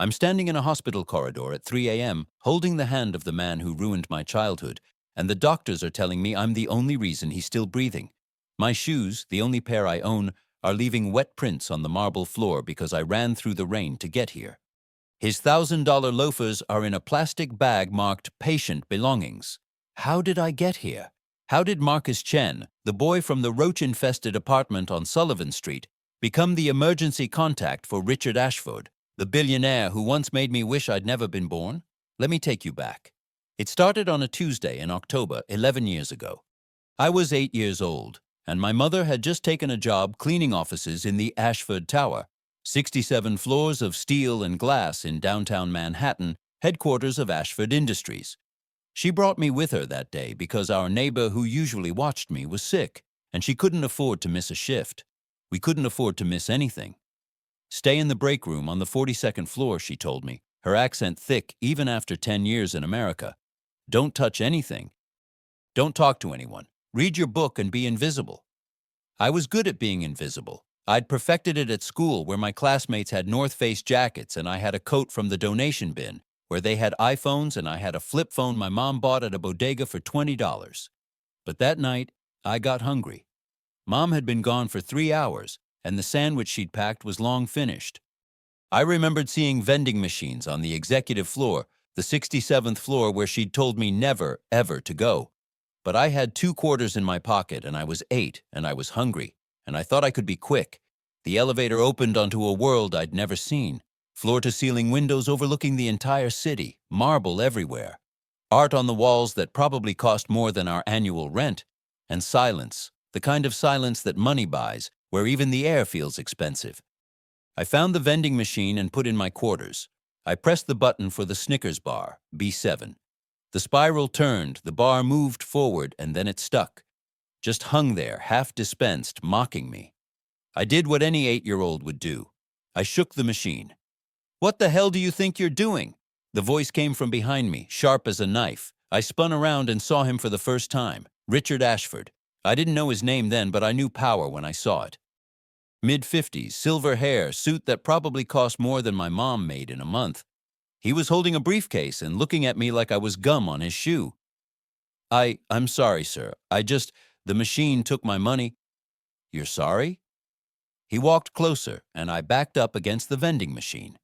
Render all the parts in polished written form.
I'm standing in a hospital corridor at 3 a.m., holding the hand of the man who ruined my childhood, and the doctors are telling me I'm the only reason he's still breathing. My shoes, the only pair I own, are leaving wet prints on the marble floor because I ran through the rain to get here. His $1,000 loafers are in a plastic bag marked patient belongings. How did I get here? How did Marcus Chen, the boy from the roach-infested apartment on Sullivan Street, become the emergency contact for Richard Ashford, the billionaire who once made me wish I'd never been born? Let me take you back. It started on a Tuesday in October 11 years ago. I was 8 years old, and my mother had just taken a job cleaning offices in the Ashford Tower, 67 floors of steel and glass in downtown Manhattan, headquarters of Ashford Industries. She brought me with her that day because our neighbor who usually watched me was sick, and she couldn't afford to miss a shift. We couldn't afford to miss anything. Stay in the break room on the 42nd floor, she told me, her accent thick even after 10 years in America. Don't touch anything. Don't talk to anyone. Read your book and be invisible. I was good at being invisible. I'd perfected it at school where my classmates had North Face jackets and I had a coat from the donation bin, where they had iPhones and I had a flip phone my mom bought at a bodega for $20. But that night, I got hungry. Mom had been gone for 3 hours, and the sandwich she'd packed was long finished. I remembered seeing vending machines on the executive floor, the 67th floor where she'd told me never, ever to go. But I had 2 quarters in my pocket, and I was 8, and I was hungry, and I thought I could be quick. The elevator opened onto a world I'd never seen. Floor-to-ceiling windows overlooking the entire city, marble everywhere, art on the walls that probably cost more than our annual rent, and silence, the kind of silence that money buys, where even the air feels expensive. I found the vending machine and put in my quarters. I pressed the button for the Snickers bar, B7. The spiral turned, the bar moved forward, and then it stuck. Just hung there, half dispensed, mocking me. I did what any 8-year-old would do. I shook the machine. "What the hell do you think you're doing?" The voice came from behind me, sharp as a knife. I spun around and saw him for the first time, Richard Ashford. I didn't know his name then, but I knew power when I saw it. Mid-50s, silver hair, suit that probably cost more than my mom made in a month. He was holding a briefcase and looking at me like I was gum on his shoe. I'm sorry, sir. The machine took my money." "You're sorry?" He walked closer, and I backed up against the vending machine.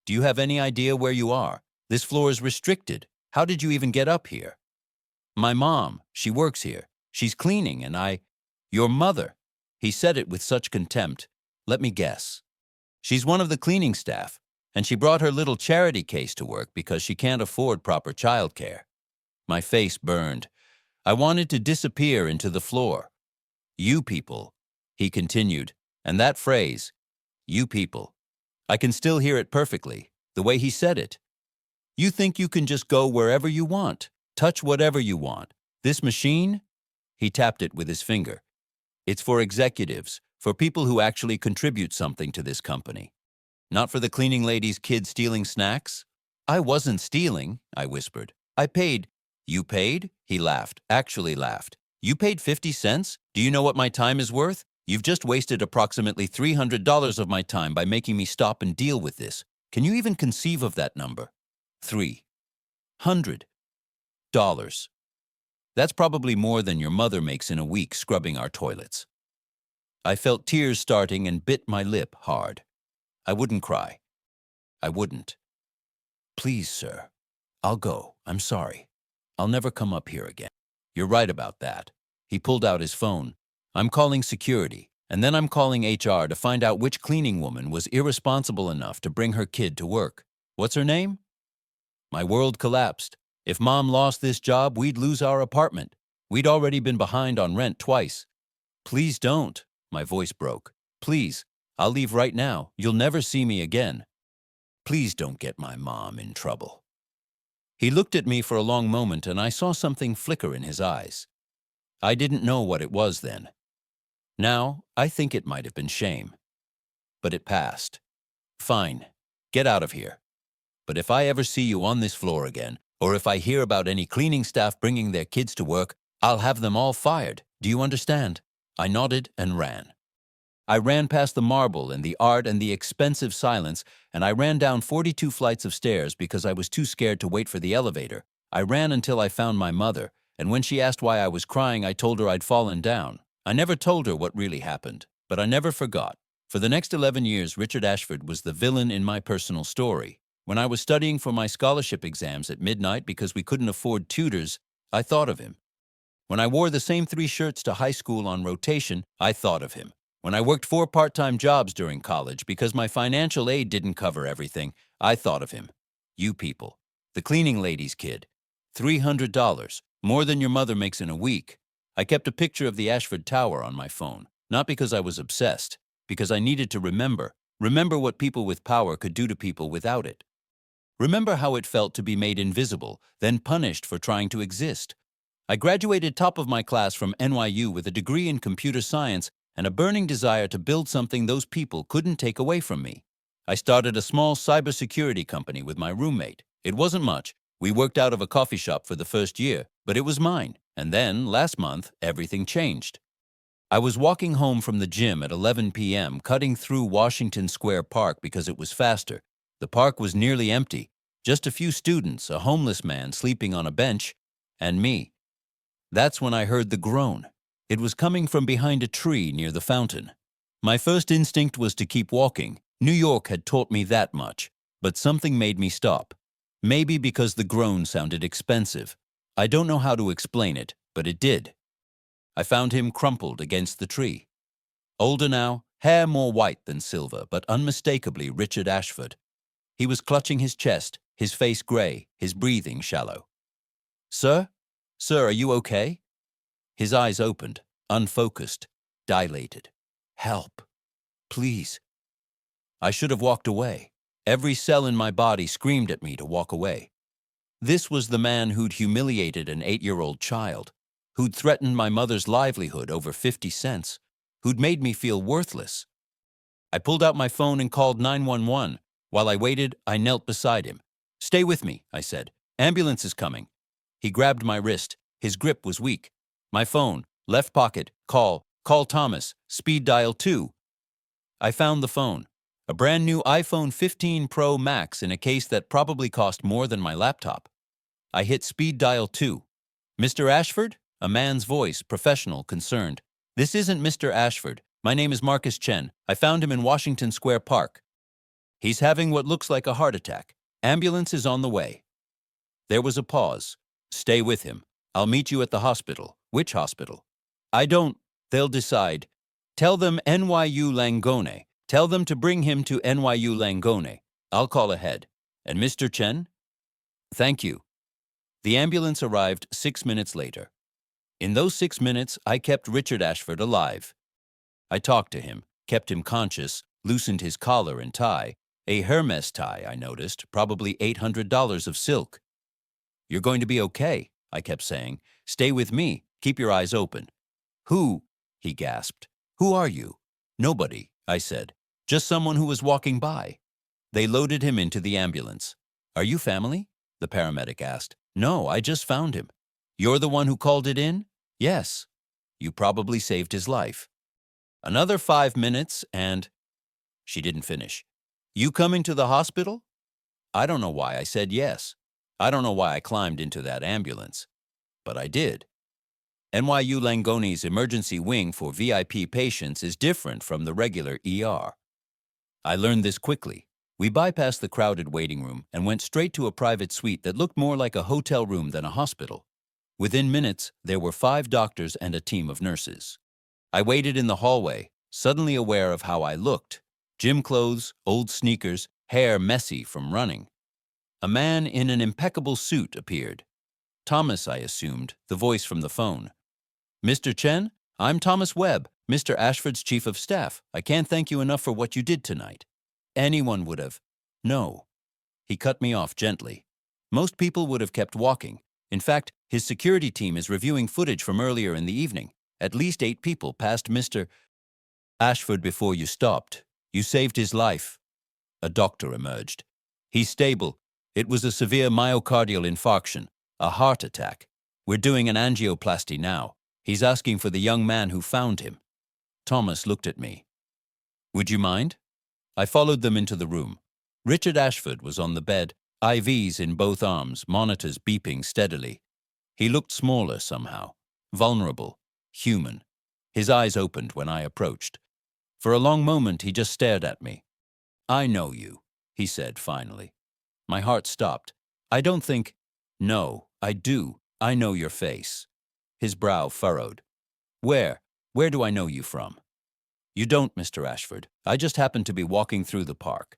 "Do you have any idea where you are? This floor is restricted. How did you even get up here?" "My mom. She works here. She's cleaning, and Your mother." He said it with such contempt. "Let me guess. She's one of the cleaning staff, and she brought her little charity case to work because she can't afford proper childcare." My face burned. I wanted to disappear into the floor. "You people," he continued, and that phrase, "you people," I can still hear it perfectly, the way he said it. "You think you can just go wherever you want, touch whatever you want. This machine?" He tapped it with his finger. "It's for executives, for people who actually contribute something to this company. Not for the cleaning lady's kid stealing snacks." "I wasn't stealing," I whispered. "I paid." "You paid?" He laughed, actually laughed. "You paid 50 cents? Do you know what my time is worth? You've just wasted approximately $300 of my time by making me stop and deal with this. Can you even conceive of that number? $300. That's probably more than your mother makes in a week scrubbing our toilets." I felt tears starting and bit my lip hard. I wouldn't cry. I wouldn't. "Please, sir. I'll go. I'm sorry. I'll never come up here again." "You're right about that." He pulled out his phone. "I'm calling security, and then I'm calling HR to find out which cleaning woman was irresponsible enough to bring her kid to work. What's her name?" My world collapsed. If Mom lost this job, we'd lose our apartment. We'd already been behind on rent twice. "Please don't." My voice broke. "Please, I'll leave right now. You'll never see me again. Please don't get my mom in trouble." He looked at me for a long moment, and I saw something flicker in his eyes. I didn't know what it was then. Now, I think it might have been shame. But it passed. "Fine. Get out of here. But if I ever see you on this floor again, or if I hear about any cleaning staff bringing their kids to work, I'll have them all fired. Do you understand?" I nodded and ran. I ran past the marble and the art and the expensive silence, and I ran down 42 flights of stairs because I was too scared to wait for the elevator. I ran until I found my mother, and when she asked why I was crying, I told her I'd fallen down. I never told her what really happened, but I never forgot. For the next 11 years, Richard Ashford was the villain in my personal story. When I was studying for my scholarship exams at midnight because we couldn't afford tutors, I thought of him. When I wore the same 3 shirts to high school on rotation, I thought of him. When I worked 4 part-time jobs during college because my financial aid didn't cover everything, I thought of him. You people. The cleaning lady's kid. $300, more than your mother makes in a week. I kept a picture of the Ashford Tower on my phone, not because I was obsessed, because I needed to remember what people with power could do to people without it. Remember how it felt to be made invisible, then punished for trying to exist. I graduated top of my class from NYU with a degree in computer science and a burning desire to build something those people couldn't take away from me. I started a small cybersecurity company with my roommate. It wasn't much. We worked out of a coffee shop for the first year, but it was mine. And then, last month, everything changed. I was walking home from the gym at 11 p.m., cutting through Washington Square Park because it was faster. The park was nearly empty. Just a few students, a homeless man sleeping on a bench, and me. That's when I heard the groan. It was coming from behind a tree near the fountain. My first instinct was to keep walking. New York had taught me that much, but something made me stop. Maybe because the groan sounded expensive. I don't know how to explain it, but it did. I found him crumpled against the tree. Older now, hair more white than silver, but unmistakably Richard Ashford. He was clutching his chest, his face gray, his breathing shallow. "Sir? Sir, are you okay?" His eyes opened, unfocused, dilated. "Help. Please." I should have walked away. Every cell in my body screamed at me to walk away. This was the man who'd humiliated an 8-year-old child, who'd threatened my mother's livelihood over 50 cents, who'd made me feel worthless. I pulled out my phone and called 911. While I waited, I knelt beside him. "Stay with me," I said. "Ambulance is coming." He grabbed my wrist. His grip was weak. My phone, left pocket, call Thomas, speed dial 2. I found the phone. A brand new iPhone 15 Pro Max in a case that probably cost more than my laptop. I hit speed dial 2. "Mr. Ashford?" A man's voice, professional, concerned. "This isn't Mr. Ashford. My name is Marcus Chen. I found him in Washington Square Park. He's having what looks like a heart attack. Ambulance is on the way." There was a pause. "Stay with him. I'll meet you at the hospital." "Which hospital?" "I don't. They'll decide. Tell them NYU Langone. Tell them to bring him to NYU Langone. I'll call ahead." "And Mr. Chen?" "Thank you." The ambulance arrived 6 minutes later. In those 6 minutes, I kept Richard Ashford alive. I talked to him, kept him conscious, loosened his collar and tie, a Hermes tie, I noticed, probably $800 of silk. "You're going to be okay," I kept saying. "Stay with me. Keep your eyes open." "Who?" he gasped. "Who are you?" "Nobody," I said. "Just someone who was walking by." They loaded him into the ambulance. "Are you family?" the paramedic asked. "No, I just found him." "You're the one who called it in?" "Yes." "You probably saved his life." Another 5 minutes and... She didn't finish. "You coming to the hospital?" I don't know why I said yes. I don't know why I climbed into that ambulance. But I did. NYU Langone's emergency wing for VIP patients is different from the regular ER. I learned this quickly. We bypassed the crowded waiting room and went straight to a private suite that looked more like a hotel room than a hospital. Within minutes, there were 5 doctors and a team of nurses. I waited in the hallway, suddenly aware of how I looked. Gym clothes, old sneakers, hair messy from running. A man in an impeccable suit appeared. Thomas, I assumed, the voice from the phone. "Mr. Chen, I'm Thomas Webb, Mr. Ashford's chief of staff. I can't thank you enough for what you did tonight." Anyone would have. "No." He cut me off gently. Most people would have kept walking. In fact, his security team is reviewing footage from earlier in the evening. At least 8 people passed Mr. Ashford before you stopped. You saved his life. A doctor emerged. "He's stable. It was a severe myocardial infarction, a heart attack. We're doing an angioplasty now. He's asking for the young man who found him." Thomas looked at me. Would you mind? I followed them into the room. Richard Ashford was on the bed, IVs in both arms, monitors beeping steadily. He looked smaller somehow, vulnerable, human. His eyes opened when I approached. For a long moment, he just stared at me. I know you, he said finally. My heart stopped. I don't think... No, I do. I know your face. His brow furrowed. Where? Where do I know you from? You don't, Mr. Ashford. I just happened to be walking through the park.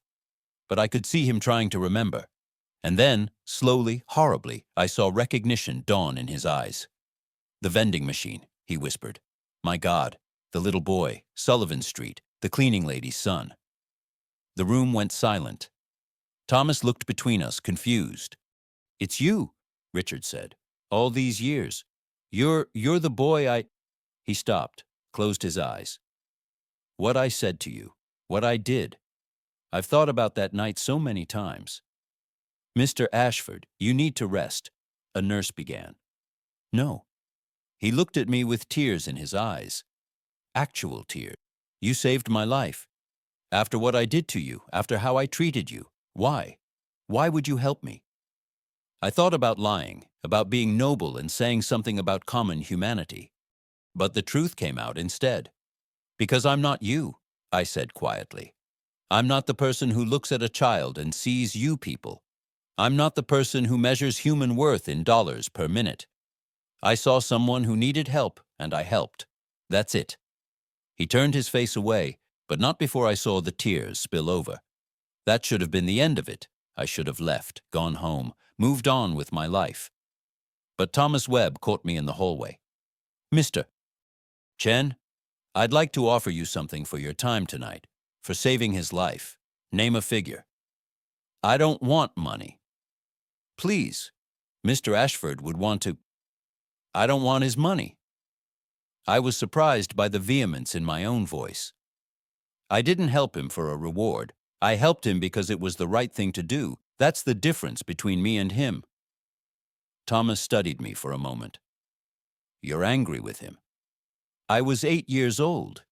But I could see him trying to remember. And then, slowly, horribly, I saw recognition dawn in his eyes. The vending machine, he whispered. My God, the little boy, Sullivan Street, the cleaning lady's son. The room went silent. Thomas looked between us, confused. It's you, Richard said. All these years. You're the boy I... He stopped, closed his eyes. What I said to you, what I did. I've thought about that night so many times. Mr. Ashford, you need to rest, a nurse began. No. He looked at me with tears in his eyes. Actual tears. You saved my life. After what I did to you, after how I treated you. Why? Why would you help me? I thought about lying, about being noble and saying something about common humanity. But the truth came out instead. Because I'm not you, I said quietly. I'm not the person who looks at a child and sees you people. I'm not the person who measures human worth in dollars per minute. I saw someone who needed help, and I helped. That's it. He turned his face away, but not before I saw the tears spill over. That should have been the end of it. I should have left, gone home, moved on with my life. But Thomas Webb caught me in the hallway. Mr. Chen, I'd like to offer you something for your time tonight, for saving his life. Name a figure. I don't want money. Please, Mr. Ashford would want to... I don't want his money. I was surprised by the vehemence in my own voice. I didn't help him for a reward. I helped him because it was the right thing to do. That's the difference between me and him. Thomas studied me for a moment. You're angry with him. I was 8 years old.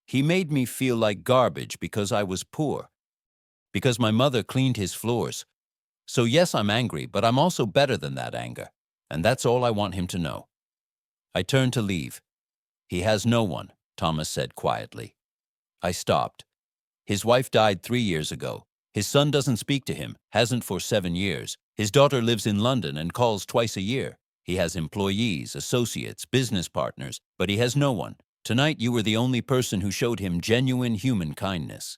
He made me feel like garbage because I was poor. Because my mother cleaned his floors. So yes, I'm angry, but I'm also better than that anger. And that's all I want him to know. I turned to leave. He has no one, Thomas said quietly. I stopped. His wife died 3 years ago. His son doesn't speak to him, hasn't for 7 years. His daughter lives in London and calls twice a year. He has employees, associates, business partners, but he has no one. Tonight you were the only person who showed him genuine human kindness.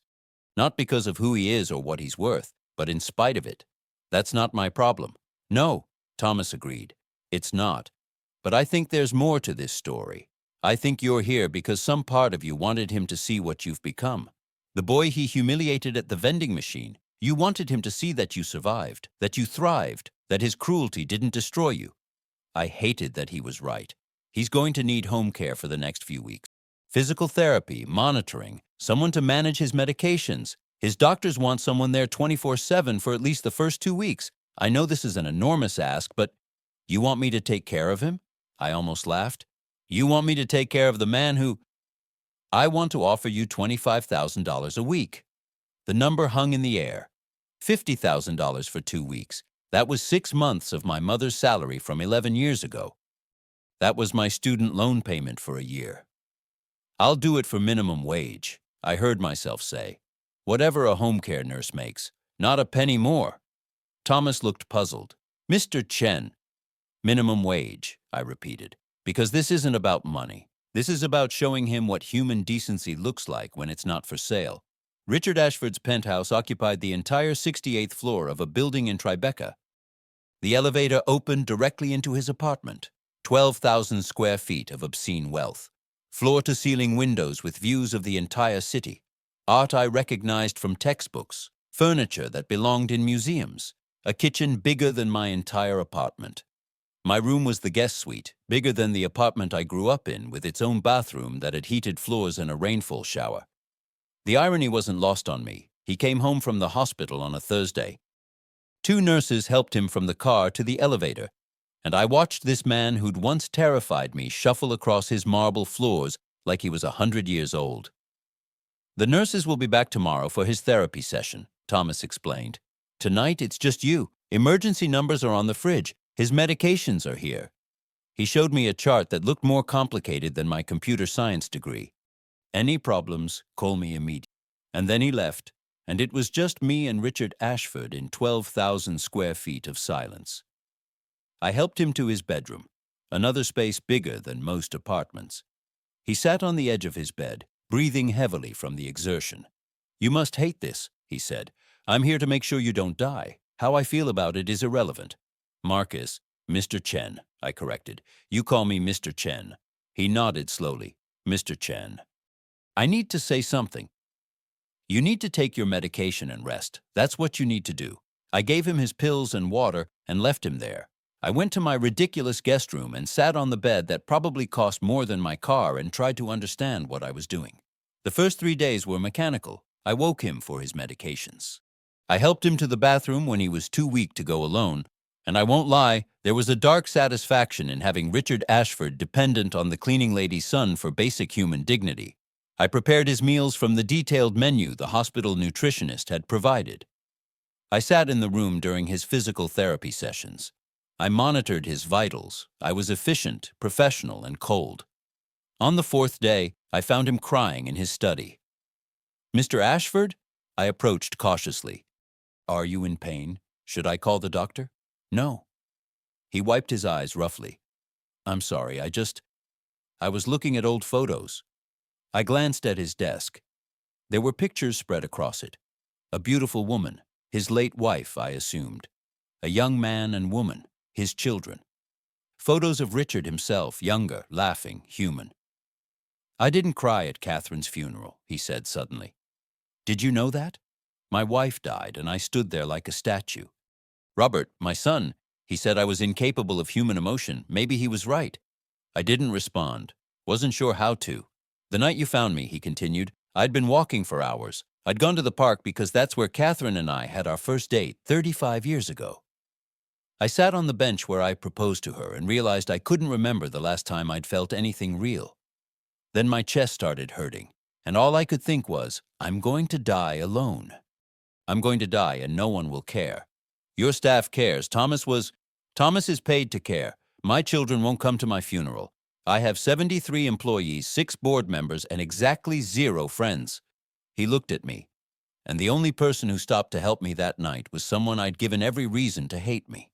Not because of who he is or what he's worth, but in spite of it. That's not my problem. No, Thomas agreed. It's not. But I think there's more to this story. I think you're here because some part of you wanted him to see what you've become. The boy he humiliated at the vending machine, you wanted him to see that you survived, that you thrived, that his cruelty didn't destroy you. I hated that he was right. He's going to need home care for the next few weeks. Physical therapy, monitoring, someone to manage his medications. His doctors want someone there 24/7 for at least the first 2 weeks. I know this is an enormous ask, but you want me to take care of him? I almost laughed. You want me to take care of the man who... I want to offer you $25,000 a week. The number hung in the air. $50,000 for 2 weeks. That was 6 months of my mother's salary from 11 years ago. That was my student loan payment for a year. I'll do it for minimum wage, I heard myself say. Whatever a home care nurse makes, not a penny more. Thomas looked puzzled. Mr. Chen. Minimum wage, I repeated, because this isn't about money. This is about showing him what human decency looks like when it's not for sale. Richard Ashford's penthouse occupied the entire 68th floor of a building in Tribeca. The elevator opened directly into his apartment. 12,000 square feet of obscene wealth. Floor-to-ceiling windows with views of the entire city. Art I recognized from textbooks. Furniture that belonged in museums. A kitchen bigger than my entire apartment. My room was the guest suite, bigger than the apartment I grew up in, with its own bathroom that had heated floors and a rainfall shower. The irony wasn't lost on me. He came home from the hospital on a Thursday. 2 nurses helped him from the car to the elevator, and I watched this man who'd once terrified me shuffle across his marble floors like he was 100 years old. The nurses will be back tomorrow for his therapy session, Thomas explained. Tonight, it's just you. Emergency numbers are on the fridge. His medications are here. He showed me a chart that looked more complicated than my computer science degree. Any problems, call me immediately. And then he left, and it was just me and Richard Ashford in 12,000 square feet of silence. I helped him to his bedroom, another space bigger than most apartments. He sat on the edge of his bed, breathing heavily from the exertion. You must hate this, he said. I'm here to make sure you don't die. How I feel about it is irrelevant. Marcus, Mr. Chen, I corrected. You call me Mr. Chen. He nodded slowly. Mr. Chen. I need to say something. You need to take your medication and rest. That's what you need to do. I gave him his pills and water and left him there. I went to my ridiculous guest room and sat on the bed that probably cost more than my car and tried to understand what I was doing. The first 3 days were mechanical. I woke him for his medications. I helped him to the bathroom when he was too weak to go alone, and I won't lie, there was a dark satisfaction in having Richard Ashford dependent on the cleaning lady's son for basic human dignity. I prepared his meals from the detailed menu the hospital nutritionist had provided. I sat in the room during his physical therapy sessions. I monitored his vitals. I was efficient, professional, and cold. On the 4th day, I found him crying in his study. Mr. Ashford? I approached cautiously. Are you in pain? Should I call the doctor? No. He wiped his eyes roughly. I'm sorry, I was looking at old photos. I glanced at his desk. There were pictures spread across it. A beautiful woman, his late wife, I assumed. A young man and woman, his children. Photos of Richard himself, younger, laughing, human. I didn't cry at Catherine's funeral, he said suddenly. Did you know that? My wife died, and I stood there like a statue. Robert, my son, he said I was incapable of human emotion. Maybe he was right. I didn't respond. Wasn't sure how to. The night you found me, he continued, I'd been walking for hours. I'd gone to the park because that's where Catherine and I had our first date 35 years ago. I sat on the bench where I proposed to her and realized I couldn't remember the last time I'd felt anything real. Then my chest started hurting, and all I could think was, I'm going to die alone. I'm going to die and no one will care. Your staff cares. Thomas is paid to care. My children won't come to my funeral. I have 73 employees, 6 board members, and exactly 0 friends. He looked at me, and the only person who stopped to help me that night was someone I'd given every reason to hate me.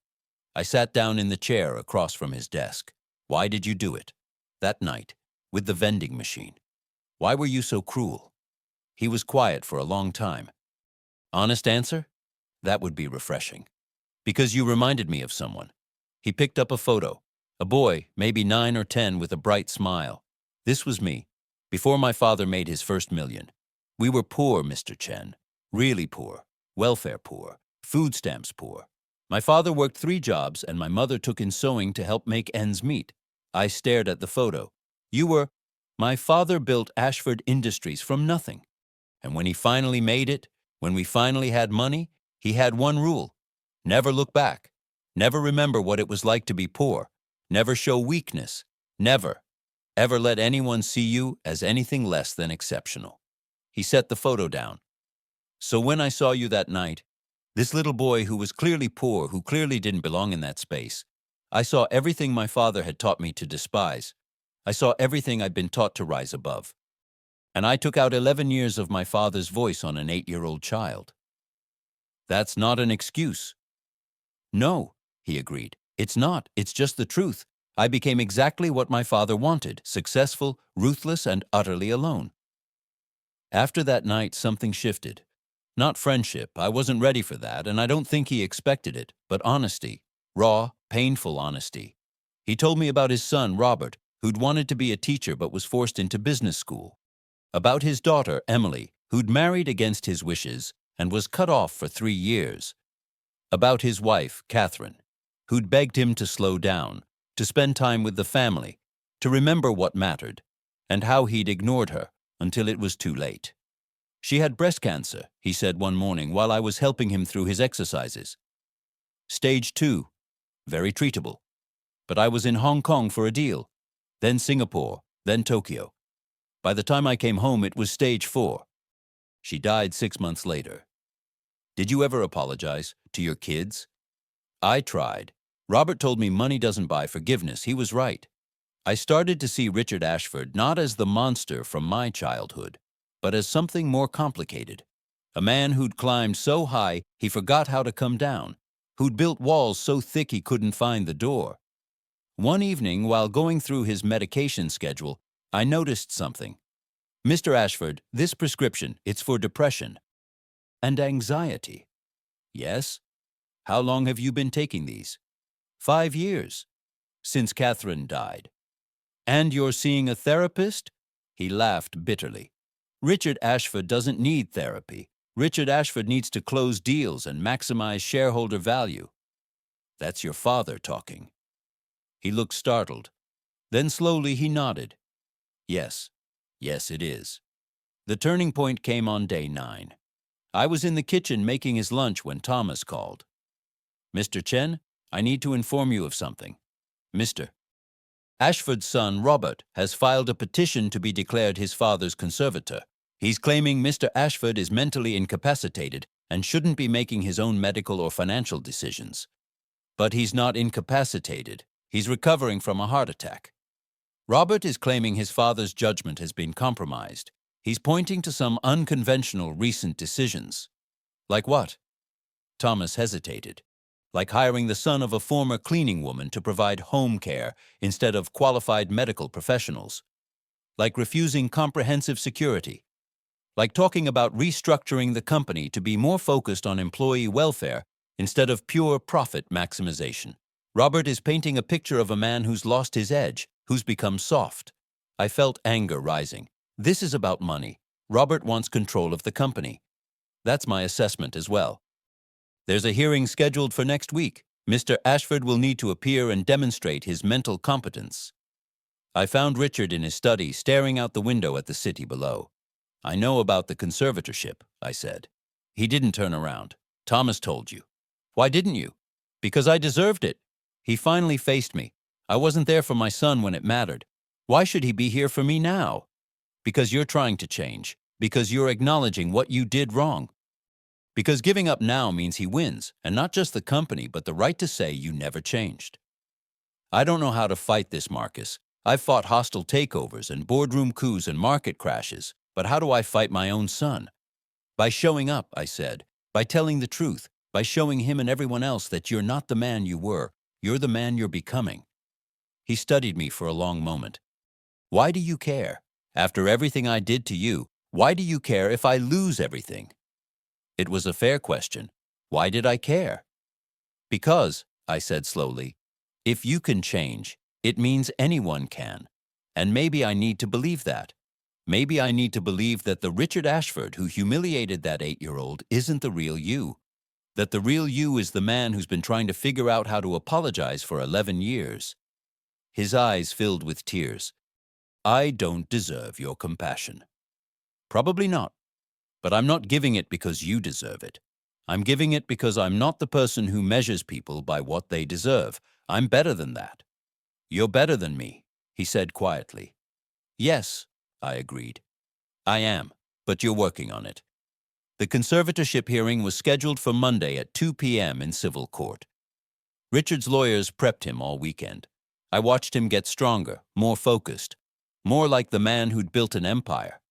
I sat down in the chair across from his desk. Why did you do it? That night, with the vending machine. Why were you so cruel? He was quiet for a long time. Honest answer? That would be refreshing. Because you reminded me of someone. He picked up a photo. A boy, maybe 9 or 10, with a bright smile. This was me, before my father made his first million. We were poor, Mr. Chen. Really poor. Welfare poor. Food stamps poor. My father worked 3 jobs, and my mother took in sewing to help make ends meet. I stared at the photo. My father built Ashford Industries from nothing. And when he finally made it, when we finally had money, he had one rule. Never look back. Never remember what it was like to be poor. Never show weakness. Never, ever let anyone see you as anything less than exceptional. He set the photo down. So when I saw you that night, this little boy who was clearly poor, who clearly didn't belong in that space, I saw everything my father had taught me to despise. I saw everything I'd been taught to rise above. And I took out 11 years of my father's voice on an 8-year-old child. That's not an excuse. No, he agreed. It's not. It's just the truth. I became exactly what my father wanted, successful, ruthless, and utterly alone. After that night, something shifted. Not friendship. I wasn't ready for that, and I don't think he expected it, but honesty. Raw, painful honesty. He told me about his son, Robert, who'd wanted to be a teacher but was forced into business school. About his daughter, Emily, who'd married against his wishes and was cut off for 3 years. About his wife, Catherine, who'd begged him to slow down, to spend time with the family, to remember what mattered, and how he'd ignored her until it was too late. She had breast cancer, he said one morning while I was helping him through his exercises. Stage 2, very treatable. But I was in Hong Kong for a deal, then Singapore, then Tokyo. By the time I came home, it was stage 4. She died 6 months later. Did you ever apologize to your kids? I tried. Robert told me money doesn't buy forgiveness. He was right. I started to see Richard Ashford not as the monster from my childhood, but as something more complicated. A man who'd climbed so high he forgot how to come down, who'd built walls so thick he couldn't find the door. One evening, while going through his medication schedule, I noticed something. Mr. Ashford, this prescription, it's for depression and anxiety. Yes? How long have you been taking these? 5 years. Since Catherine died. And you're seeing a therapist? He laughed bitterly. Richard Ashford doesn't need therapy. Richard Ashford needs to close deals and maximize shareholder value. That's your father talking. He looked startled. Then slowly he nodded. Yes, it is. The turning point came on day 9. I was in the kitchen making his lunch when Thomas called. Mr. Chen, I need to inform you of something. Mr. Ashford's son, Robert, has filed a petition to be declared his father's conservator. He's claiming Mr. Ashford is mentally incapacitated and shouldn't be making his own medical or financial decisions. But he's not incapacitated. He's recovering from a heart attack. Robert is claiming his father's judgment has been compromised. He's pointing to some unconventional recent decisions. Like what? Thomas hesitated. Like hiring the son of a former cleaning woman to provide home care instead of qualified medical professionals. Like refusing comprehensive security. Like talking about restructuring the company to be more focused on employee welfare instead of pure profit maximization. Robert is painting a picture of a man who's lost his edge, who's become soft. I felt anger rising. This is about money. Robert wants control of the company. That's my assessment as well. There's a hearing scheduled for next week. Mr. Ashford will need to appear and demonstrate his mental competence. I found Richard in his study, staring out the window at the city below. I know about the conservatorship, I said. He didn't turn around. Thomas told you. Why didn't you? Because I deserved it. He finally faced me. I wasn't there for my son when it mattered. Why should he be here for me now? Because you're trying to change. Because you're acknowledging what you did wrong. Because giving up now means he wins, and not just the company, but the right to say you never changed. I don't know how to fight this, Marcus. I've fought hostile takeovers and boardroom coups and market crashes, but how do I fight my own son? By showing up, I said. By telling the truth. By showing him and everyone else that you're not the man you were. You're the man you're becoming. He studied me for a long moment. Why do you care? After everything I did to you, why do you care if I lose everything? It was a fair question. Why did I care? Because, I said slowly, if you can change, it means anyone can. And maybe I need to believe that. Maybe I need to believe that the Richard Ashford who humiliated that 8-year-old isn't the real you. That the real you is the man who's been trying to figure out how to apologize for 11 years. His eyes filled with tears. I don't deserve your compassion. Probably not. But I'm not giving it because you deserve it. I'm giving it because I'm not the person who measures people by what they deserve. I'm better than that. You're better than me, he said quietly. Yes, I agreed. I am, but you're working on it. The conservatorship hearing was scheduled for Monday at 2 p.m. in civil court. Richard's lawyers prepped him all weekend. I watched him get stronger, more focused, more like the man who'd built an empire.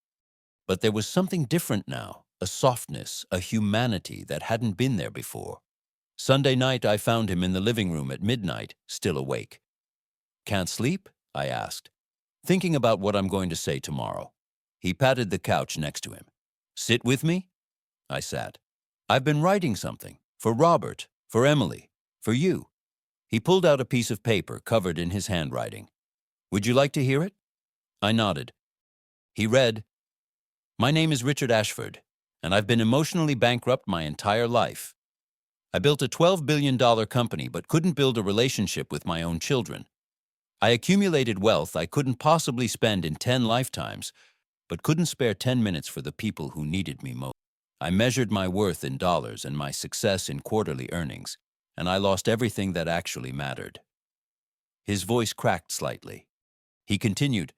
But there was something different now, a softness, a humanity that hadn't been there before. Sunday night, I found him in the living room at midnight, still awake. Can't sleep? I asked, thinking about what I'm going to say tomorrow. He patted the couch next to him. Sit with me? I sat. I've been writing something, for Robert, for Emily, for you. He pulled out a piece of paper covered in his handwriting. Would you like to hear it? I nodded. He read, My name is Richard Ashford, and I've been emotionally bankrupt my entire life. I built a $12 billion company but couldn't build a relationship with my own children. I accumulated wealth I couldn't possibly spend in 10 lifetimes, but couldn't spare 10 minutes for the people who needed me most. I measured my worth in dollars and my success in quarterly earnings, and I lost everything that actually mattered. His voice cracked slightly. He continued,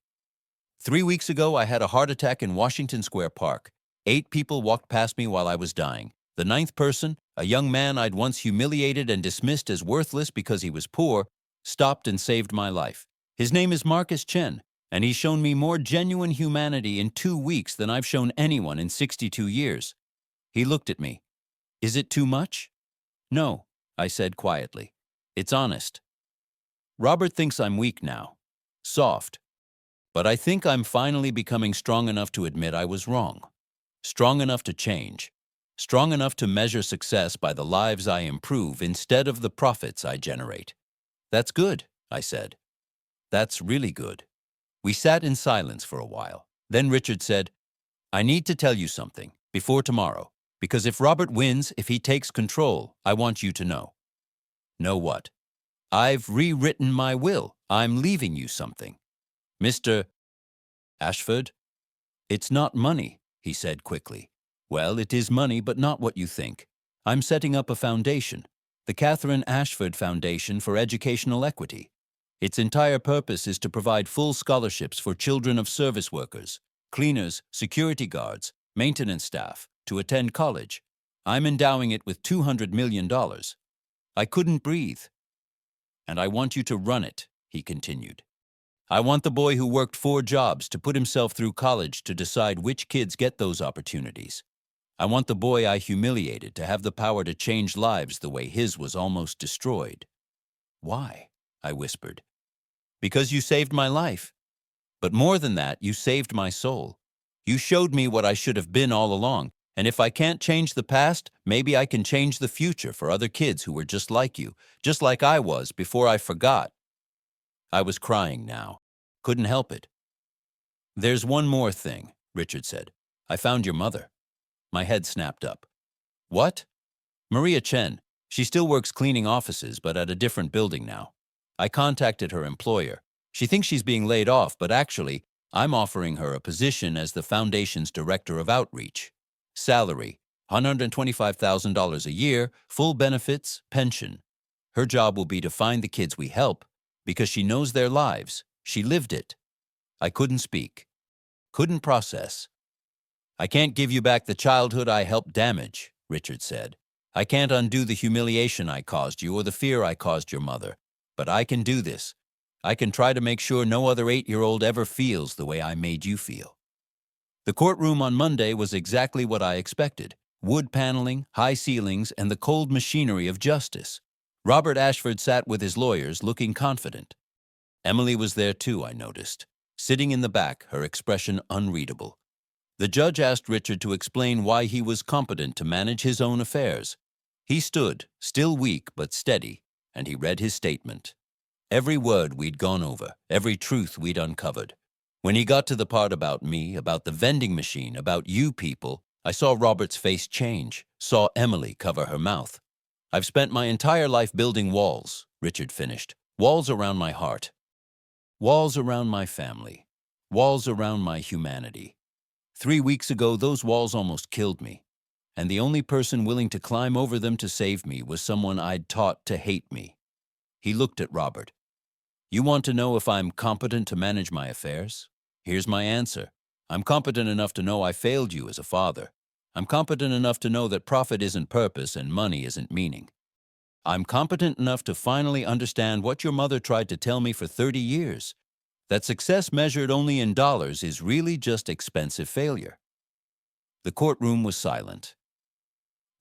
3 weeks ago, I had a heart attack in Washington Square Park. 8 people walked past me while I was dying. The 9th person, a young man I'd once humiliated and dismissed as worthless because he was poor, stopped and saved my life. His name is Marcus Chen, and he's shown me more genuine humanity in 2 weeks than I've shown anyone in 62 years. He looked at me. Is it too much? No, I said quietly. It's honest. Robert thinks I'm weak now. Soft. But I think I'm finally becoming strong enough to admit I was wrong. Strong enough to change. Strong enough to measure success by the lives I improve instead of the profits I generate. That's good, I said. That's really good. We sat in silence for a while. Then Richard said, I need to tell you something, before tomorrow, because if Robert wins, if he takes control, I want you to know. Know what? I've rewritten my will. I'm leaving you something. Mr. Ashford? It's not money, he said quickly. Well, it is money, but not what you think. I'm setting up a foundation, the Catherine Ashford Foundation for Educational Equity. Its entire purpose is to provide full scholarships for children of service workers, cleaners, security guards, maintenance staff, to attend college. I'm endowing it with $200 million. I couldn't breathe. And I want you to run it, he continued. I want the boy who worked 4 jobs to put himself through college to decide which kids get those opportunities. I want the boy I humiliated to have the power to change lives the way his was almost destroyed. Why? I whispered. Because you saved my life. But more than that, you saved my soul. You showed me what I should have been all along, and if I can't change the past, maybe I can change the future for other kids who were just like you, just like I was before I forgot. I was crying now. Couldn't help it. There's one more thing, Richard said. I found your mother. My head snapped up. What? Maria Chen. She still works cleaning offices, but at a different building now. I contacted her employer. She thinks she's being laid off, but actually, I'm offering her a position as the foundation's director of outreach. Salary, $125,000 a year, full benefits, pension. Her job will be to find the kids we help, because she knows their lives. She lived it. I couldn't speak. Couldn't process. I can't give you back the childhood I helped damage, Richard said. I can't undo the humiliation I caused you or the fear I caused your mother. But I can do this. I can try to make sure no other 8-year-old ever feels the way I made you feel. The courtroom on Monday was exactly what I expected. Wood paneling, high ceilings, and the cold machinery of justice. Robert Ashford sat with his lawyers, looking confident. Emily was there too, I noticed. Sitting in the back, her expression unreadable. The judge asked Richard to explain why he was competent to manage his own affairs. He stood, still weak but steady, and he read his statement. Every word we'd gone over, every truth we'd uncovered. When he got to the part about me, about the vending machine, about you people, I saw Robert's face change, saw Emily cover her mouth. I've spent my entire life building walls, Richard finished. Walls around my heart. Walls around my family. Walls around my humanity. 3 weeks ago, those walls almost killed me. And the only person willing to climb over them to save me was someone I'd taught to hate me. He looked at Robert. You want to know if I'm competent to manage my affairs? Here's my answer. I'm competent enough to know I failed you as a father. I'm competent enough to know that profit isn't purpose and money isn't meaning. I'm competent enough to finally understand what your mother tried to tell me for 30 years, that success measured only in dollars is really just expensive failure. The courtroom was silent.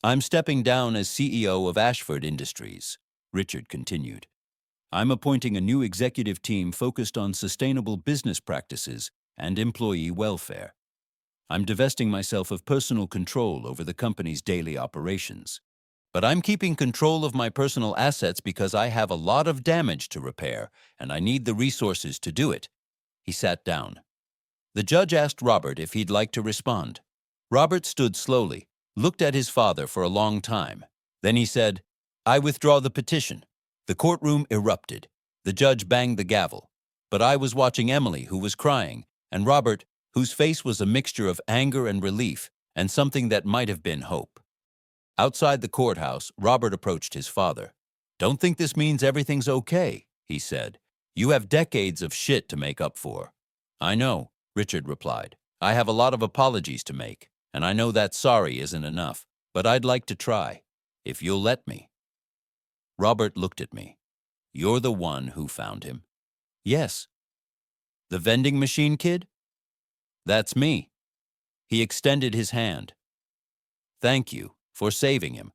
I'm stepping down as CEO of Ashford Industries, Richard continued. I'm appointing a new executive team focused on sustainable business practices and employee welfare. I'm divesting myself of personal control over the company's daily operations. But I'm keeping control of my personal assets because I have a lot of damage to repair, and I need the resources to do it. He sat down. The judge asked Robert if he'd like to respond. Robert stood slowly, looked at his father for a long time. Then he said, I withdraw the petition. The courtroom erupted. The judge banged the gavel. But I was watching Emily, who was crying, and Robert, whose face was a mixture of anger and relief, and something that might have been hope. Outside the courthouse, Robert approached his father. Don't think this means everything's okay, he said. You have decades of shit to make up for. I know, Richard replied. I have a lot of apologies to make. And I know that sorry isn't enough, but I'd like to try, if you'll let me." Robert looked at me. "You're the one who found him?" "Yes." "The vending machine kid?" "That's me." He extended his hand. "Thank you for saving him,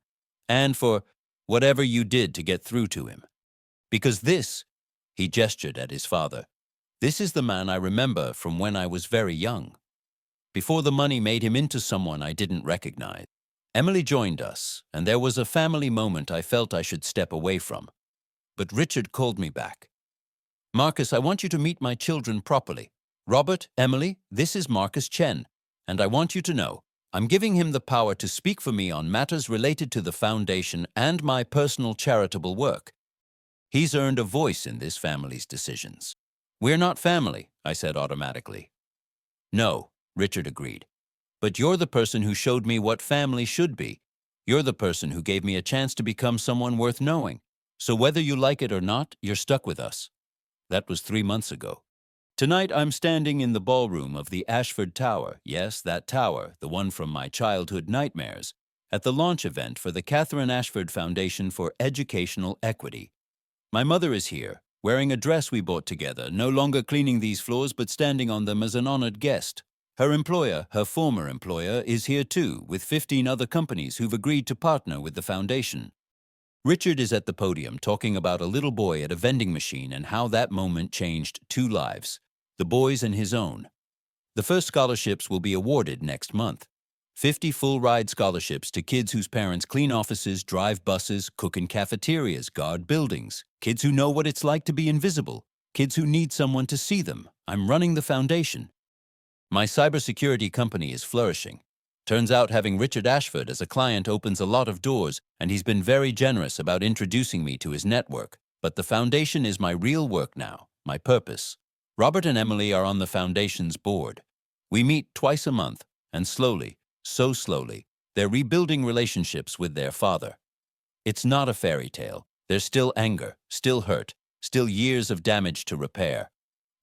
and for whatever you did to get through to him. Because this," he gestured at his father, "this is the man I remember from when I was very young, before the money made him into someone I didn't recognize." Emily joined us, and there was a family moment I felt I should step away from. But Richard called me back. "Marcus, I want you to meet my children properly. Robert, Emily, this is Marcus Chen, and I want you to know I'm giving him the power to speak for me on matters related to the foundation and my personal charitable work. He's earned a voice in this family's decisions." "We're not family," I said automatically. "No," Richard agreed. "But you're the person who showed me what family should be. You're the person who gave me a chance to become someone worth knowing. So whether you like it or not, you're stuck with us." That was 3 months ago. Tonight I'm standing in the ballroom of the Ashford Tower, yes, that tower, the one from my childhood nightmares, at the launch event for the Catherine Ashford Foundation for Educational Equity. My mother is here, wearing a dress we bought together, no longer cleaning these floors but standing on them as an honored guest. Her employer, her former employer, is here too, with 15 other companies who've agreed to partner with the foundation. Richard is at the podium talking about a little boy at a vending machine and how that moment changed 2 lives, the boy's and his own. The first scholarships will be awarded next month. 50 full-ride scholarships to kids whose parents clean offices, drive buses, cook in cafeterias, guard buildings, kids who know what it's like to be invisible, kids who need someone to see them. I'm running the foundation. My cybersecurity company is flourishing. Turns out having Richard Ashford as a client opens a lot of doors, and he's been very generous about introducing me to his network. But the foundation is my real work now, my purpose. Robert and Emily are on the foundation's board. We meet twice a month, and slowly, so slowly, they're rebuilding relationships with their father. It's not a fairy tale. There's still anger, still hurt, still years of damage to repair.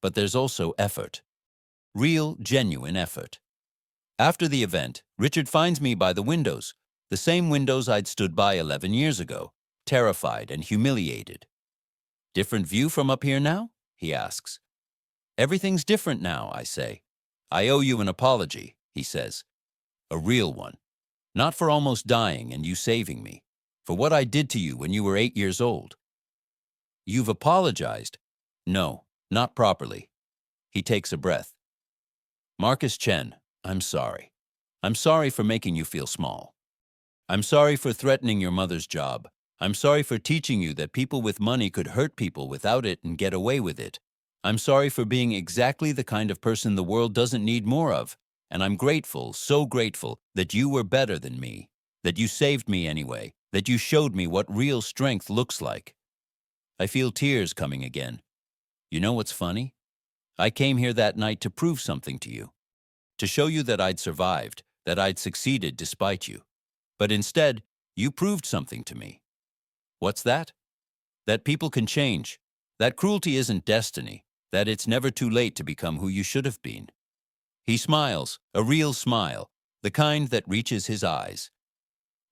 But there's also effort. Real, genuine effort. After the event, Richard finds me by the windows, the same windows I'd stood by 11 years ago, terrified and humiliated. "Different view from up here now?" he asks. "Everything's different now," I say. "I owe you an apology," he says. "A real one. Not for almost dying and you saving me. For what I did to you when you were 8 years old." "You've apologized?" "No, not properly." He takes a breath. "Marcus Chen, I'm sorry. I'm sorry for making you feel small. I'm sorry for threatening your mother's job. I'm sorry for teaching you that people with money could hurt people without it and get away with it. I'm sorry for being exactly the kind of person the world doesn't need more of. And I'm grateful, so grateful, that you were better than me, that you saved me anyway, that you showed me what real strength looks like." I feel tears coming again. You know what's funny? I came here that night to prove something to you. To show you that I'd survived, that I'd succeeded despite you. But instead, you proved something to me. What's that? That people can change, that cruelty isn't destiny, that it's never too late to become who you should have been. He smiles, a real smile, the kind that reaches his eyes.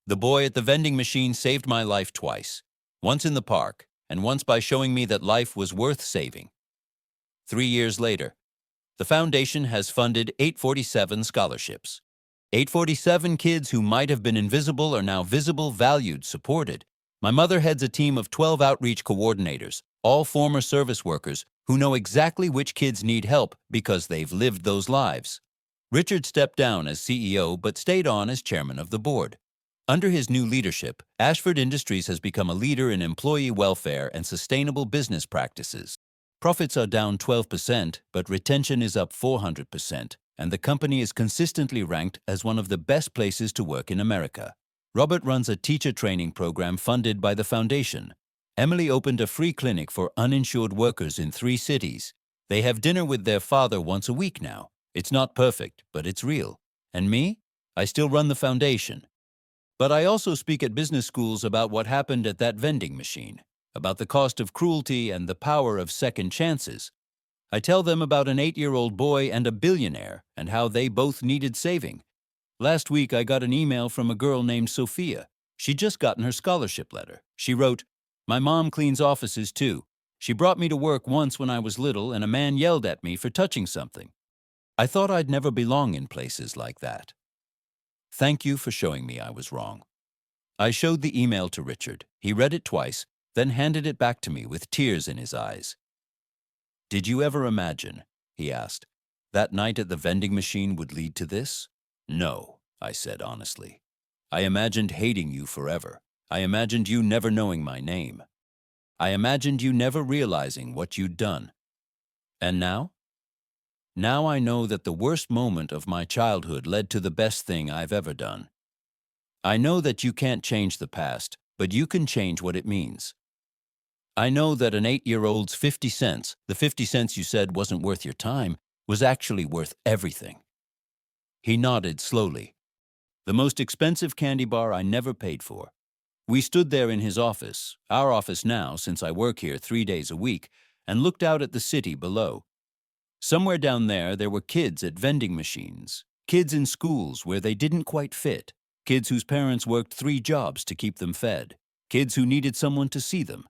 The boy at the vending machine saved my life twice, once in the park, and once by showing me that life was worth saving. 3 years later, the foundation has funded 847 scholarships. 847 kids who might have been invisible are now visible, valued, supported. My mother heads a team of 12 outreach coordinators, all former service workers who know exactly which kids need help because they've lived those lives. Richard stepped down as CEO but stayed on as chairman of the board. Under his new leadership, Ashford Industries has become a leader in employee welfare and sustainable business practices. Profits are down 12%, but retention is up 400%, and the company is consistently ranked as one of the best places to work in America. Robert runs a teacher training program funded by the foundation. Emily opened a free clinic for uninsured workers in 3 cities. They have dinner with their father once a week now. It's not perfect, but it's real. And me? I still run the foundation. But I also speak at business schools about what happened at that vending machine, about the cost of cruelty and the power of second chances. I tell them about an 8-year-old boy and a billionaire and how they both needed saving. Last week I got an email from a girl named Sophia. She'd just gotten her scholarship letter. She wrote, "My mom cleans offices too. She brought me to work once when I was little and a man yelled at me for touching something. I thought I'd never belong in places like that. Thank you for showing me I was wrong." I showed the email to Richard. He read it twice, then handed it back to me with tears in his eyes. "Did you ever imagine," he asked, "that night at the vending machine would lead to this?" "No," I said honestly. "I imagined hating you forever. I imagined you never knowing my name. I imagined you never realizing what you'd done. And now? Now I know that the worst moment of my childhood led to the best thing I've ever done. I know that you can't change the past, but you can change what it means. I know that an 8-year-old's 50 cents, the 50 cents you said wasn't worth your time, was actually worth everything." He nodded slowly. "The most expensive candy bar I never paid for. We stood there in his office, our office now since I work here 3 days a week, and looked out at the city below. Somewhere down there were kids at vending machines, kids in schools where they didn't quite fit, kids whose parents worked 3 jobs to keep them fed, kids who needed someone to see them.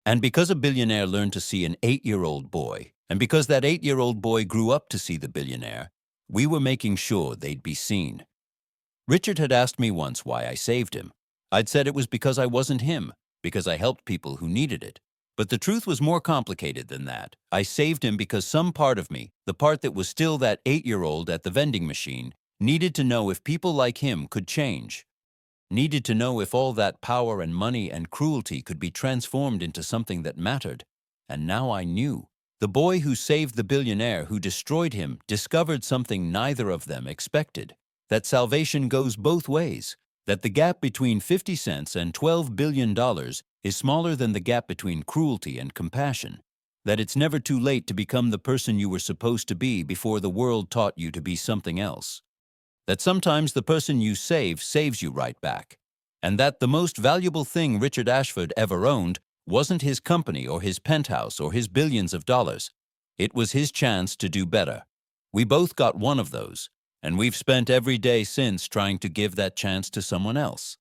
And because a billionaire learned to see an 8-year-old boy, and because that 8-year-old boy grew up to see the billionaire, we were making sure they'd be seen. Richard had asked me once why I saved him. I'd said it was because I wasn't him, because I helped people who needed it. But the truth was more complicated than that. I saved him because some part of me, the part that was still that 8-year-old at the vending machine, needed to know if people like him could change. Needed to know if all that power and money and cruelty could be transformed into something that mattered. And now I knew. The boy who saved the billionaire who destroyed him discovered something neither of them expected. That salvation goes both ways. That the gap between 50 cents and $12 billion is smaller than the gap between cruelty and compassion. That it's never too late to become the person you were supposed to be before the world taught you to be something else. That sometimes the person you save saves you right back. And that the most valuable thing Richard Ashford ever owned wasn't his company or his penthouse or his billions of dollars. It was his chance to do better. We both got one of those, and we've spent every day since trying to give that chance to someone else.